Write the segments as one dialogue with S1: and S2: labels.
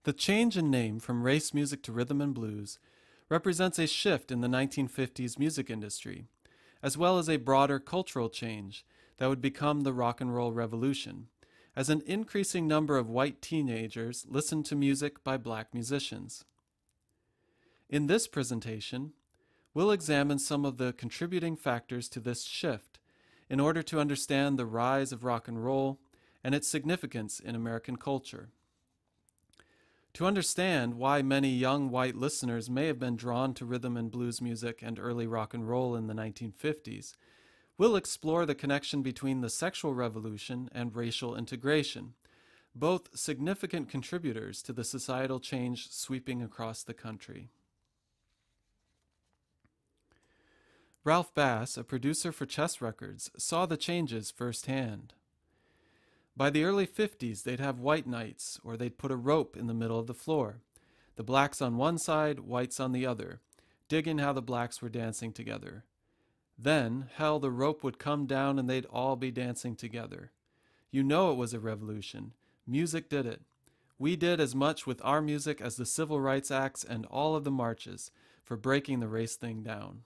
S1: The change in name from race music to rhythm and blues represents a shift in the 1950s music industry, as well as a broader cultural change that would become the rock and roll revolution, as an increasing number of white teenagers listened to music by black musicians. In this presentation, we'll examine some of the contributing factors to this shift in order to understand the rise of rock and roll and its significance in American culture. To understand why many young white listeners may have been drawn to rhythm and blues music and early rock and roll in the 1950s, we'll explore the connection between the sexual revolution and racial integration, both significant contributors to the societal change sweeping across the country. Ralph Bass, a producer for Chess Records, saw the changes firsthand. By the early 50s, they'd have white nights, or they'd put a rope in the middle of the floor. The blacks on one side, whites on the other, digging how the blacks were dancing together. Then, hell, the rope would come down and they'd all be dancing together. You know it was a revolution. Music did it. We did as much with our music as the Civil Rights Acts and all of the marches for breaking the race thing down.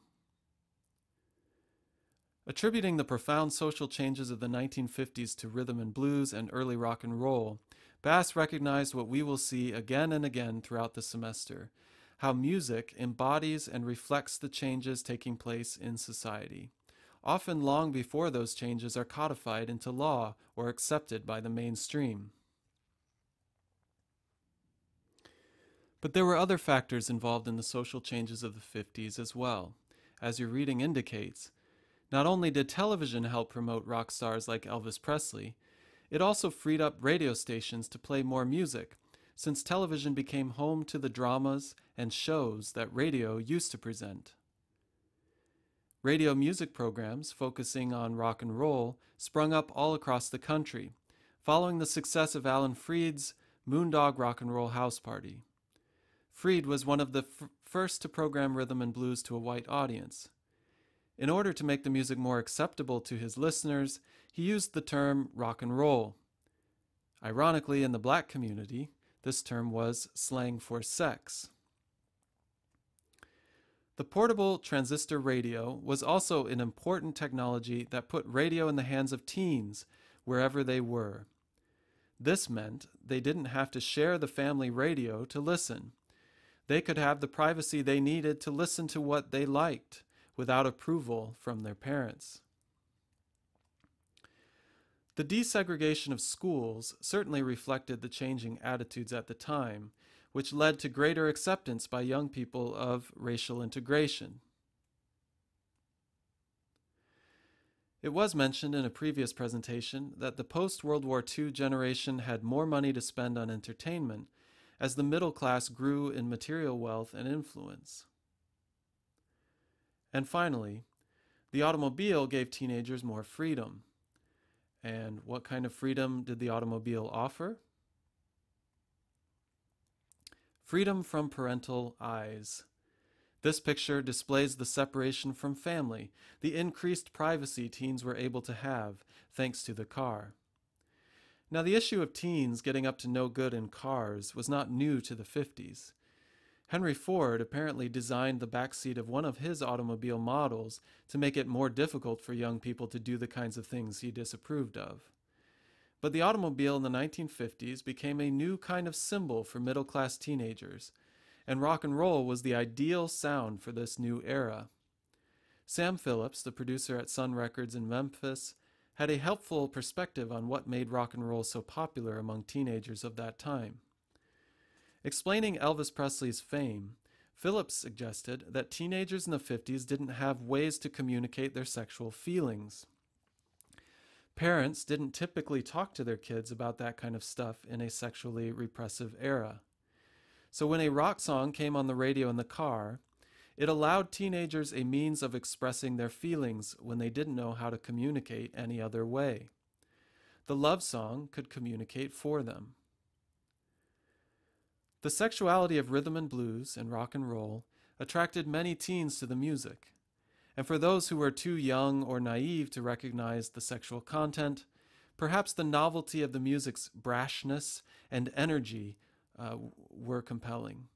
S1: Attributing the profound social changes of the 1950s to rhythm and blues and early rock and roll, Bass recognized what we will see again and again throughout the semester, how music embodies and reflects the changes taking place in society, often long before those changes are codified into law or accepted by the mainstream. But there were other factors involved in the social changes of the 50s as well. As your reading indicates, not only did television help promote rock stars like Elvis Presley, it also freed up radio stations to play more music, since television became home to the dramas and shows that radio used to present. Radio music programs focusing on rock and roll sprung up all across the country, following the success of Alan Freed's Moondog Rock and Roll House Party. Freed was one of the first to program rhythm and blues to a white audience. In order to make the music more acceptable to his listeners, he used the term rock and roll. Ironically, in the black community, this term was slang for sex. The portable transistor radio was also an important technology that put radio in the hands of teens wherever they were. This meant they didn't have to share the family radio to listen. They could have the privacy they needed to listen to what they liked, without approval from their parents. The desegregation of schools certainly reflected the changing attitudes at the time, which led to greater acceptance by young people of racial integration. It was mentioned in a previous presentation that the post-World War II generation had more money to spend on entertainment as the middle class grew in material wealth and influence. And finally, the automobile gave teenagers more freedom. And what kind of freedom did the automobile offer? Freedom from parental eyes. This picture displays the separation from family, the increased privacy teens were able to have thanks to the car. Now, the issue of teens getting up to no good in cars was not new to the 50s. Henry Ford apparently designed the backseat of one of his automobile models to make it more difficult for young people to do the kinds of things he disapproved of. But the automobile in the 1950s became a new kind of symbol for middle-class teenagers, and rock and roll was the ideal sound for this new era. Sam Phillips, the producer at Sun Records in Memphis, had a helpful perspective on what made rock and roll so popular among teenagers of that time. Explaining Elvis Presley's fame, Phillips suggested that teenagers in the 50s didn't have ways to communicate their sexual feelings. Parents didn't typically talk to their kids about that kind of stuff in a sexually repressive era. So when a rock song came on the radio in the car, it allowed teenagers a means of expressing their feelings when they didn't know how to communicate any other way. The love song could communicate for them. The sexuality of rhythm and blues and rock and roll attracted many teens to the music, and for those who were too young or naive to recognize the sexual content, perhaps the novelty of the music's brashness and energy were compelling,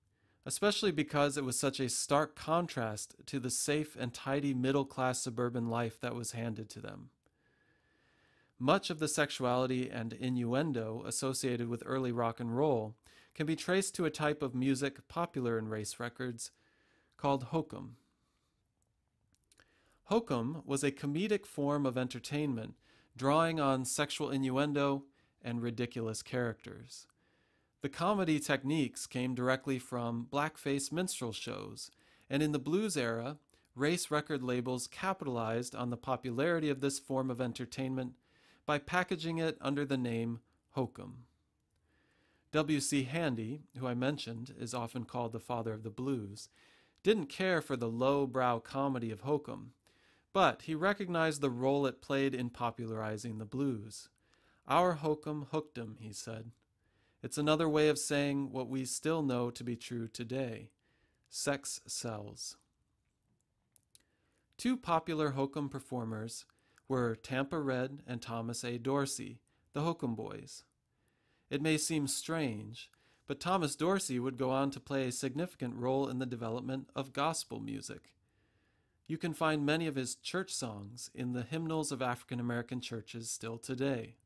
S1: especially because it was such a stark contrast to the safe and tidy middle-class suburban life that was handed to them. Much of the sexuality and innuendo associated with early rock and roll can be traced to a type of music popular in race records called hokum. Hokum was a comedic form of entertainment drawing on sexual innuendo and ridiculous characters. The comedy techniques came directly from blackface minstrel shows, and in the blues era, race record labels capitalized on the popularity of this form of entertainment by packaging it under the name hokum. W.C. Handy, who I mentioned is often called the father of the blues, didn't care for the low-brow comedy of hokum, but he recognized the role it played in popularizing the blues. Our hokum hooked 'em, he said. It's another way of saying what we still know to be true today. Sex sells. Two popular hokum performers were Tampa Red and Thomas A. Dorsey, the Hokum Boys. It may seem strange, but Thomas Dorsey would go on to play a significant role in the development of gospel music. You can find many of his church songs in the hymnals of African American churches still today.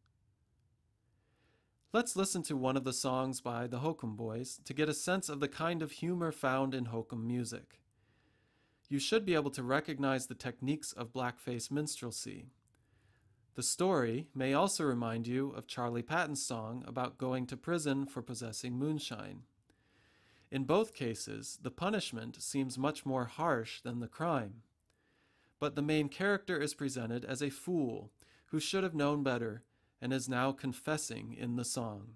S1: Let's listen to one of the songs by the Hokum Boys to get a sense of the kind of humor found in hokum music. You should be able to recognize the techniques of blackface minstrelsy. The story may also remind you of Charlie Patton's song about going to prison for possessing moonshine. In both cases, the punishment seems much more harsh than the crime. But the main character is presented as a fool who should have known better and is now confessing in the song.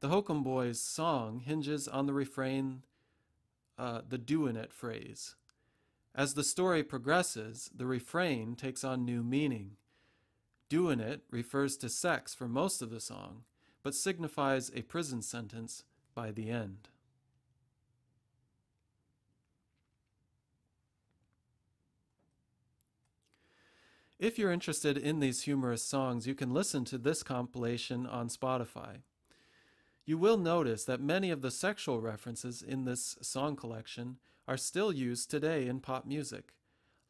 S1: The Hokum Boys' song hinges on the refrain, the doin' it phrase. As the story progresses, the refrain takes on new meaning. Doin' it refers to sex for most of the song, but signifies a prison sentence by the end. If you're interested in these humorous songs, you can listen to this compilation on Spotify. You will notice that many of the sexual references in this song collection are still used today in pop music.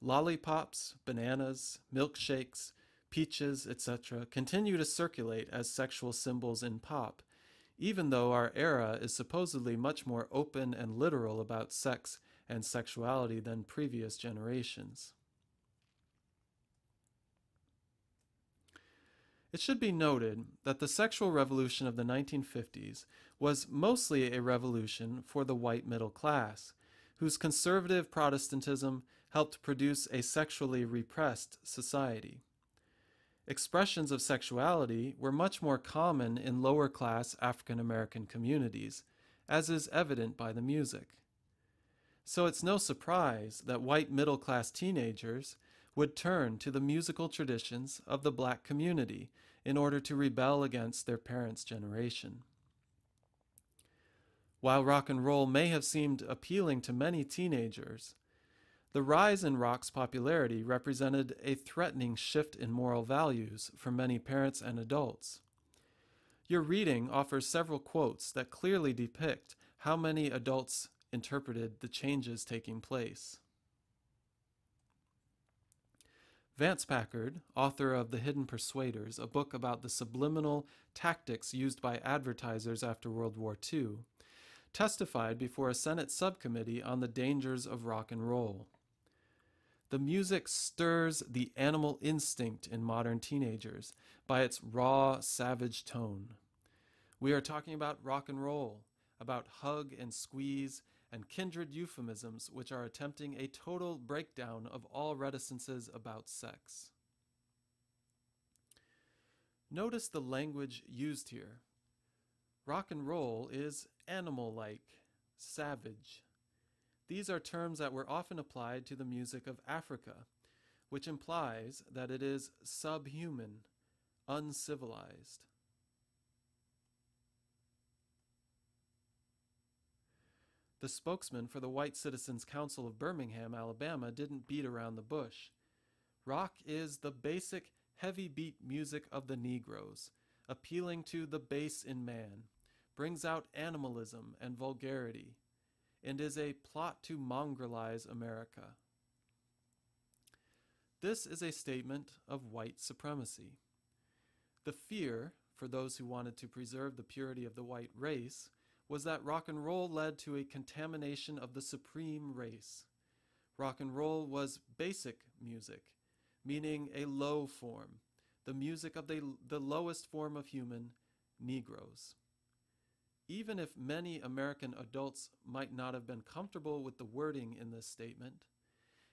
S1: Lollipops, bananas, milkshakes, peaches, etc. continue to circulate as sexual symbols in pop, even though our era is supposedly much more open and literal about sex and sexuality than previous generations. It should be noted that the sexual revolution of the 1950s was mostly a revolution for the white middle class, whose conservative Protestantism helped produce a sexually repressed society. Expressions of sexuality were much more common in lower-class African American communities, as is evident by the music. So it's no surprise that white middle-class teenagers would turn to the musical traditions of the black community in order to rebel against their parents' generation. While rock and roll may have seemed appealing to many teenagers, the rise in rock's popularity represented a threatening shift in moral values for many parents and adults. Your reading offers several quotes that clearly depict how many adults interpreted the changes taking place. Vance Packard, author of The Hidden Persuaders, a book about the subliminal tactics used by advertisers after World War II, testified before a Senate subcommittee on the dangers of rock and roll. The music stirs the animal instinct in modern teenagers by its raw, savage tone. We are talking about rock and roll, about hug and squeeze, and kindred euphemisms which are attempting a total breakdown of all reticences about sex. Notice the language used here. Rock and roll is animal-like, savage. These are terms that were often applied to the music of Africa, which implies that it is subhuman, uncivilized. The spokesman for the White Citizens Council of Birmingham, Alabama, didn't beat around the bush. Rock is the basic heavy beat music of the Negroes, appealing to the base in man, brings out animalism and vulgarity, and is a plot to mongrelize America. This is a statement of white supremacy. The fear, for those who wanted to preserve the purity of the white race, was that rock and roll led to a contamination of the supreme race. Rock and roll was basic music, meaning a low form, the music of the lowest form of human, Negroes. Even if many American adults might not have been comfortable with the wording in this statement,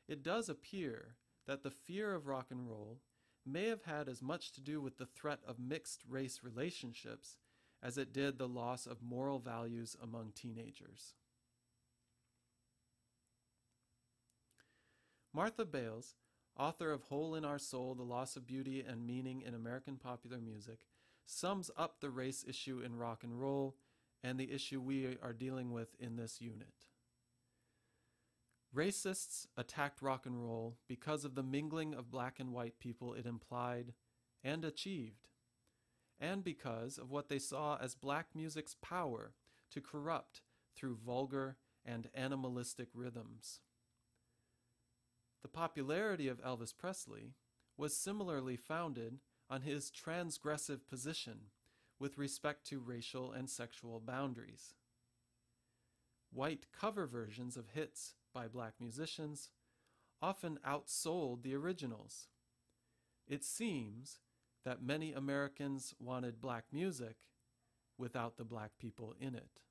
S1: it does appear that the fear of rock and roll may have had as much to do with the threat of mixed race relationships as it did the loss of moral values among teenagers. Martha Bales, author of Hole in Our Soul, The Loss of Beauty and Meaning in American Popular Music, sums up the race issue in rock and roll and the issue we are dealing with in this unit. Racists attacked rock and roll because of the mingling of black and white people it implied and achieved, and because of what they saw as black music's power to corrupt through vulgar and animalistic rhythms. The popularity of Elvis Presley was similarly founded on his transgressive position with respect to racial and sexual boundaries. White cover versions of hits by black musicians often outsold the originals. It seems that many Americans wanted black music without the black people in it.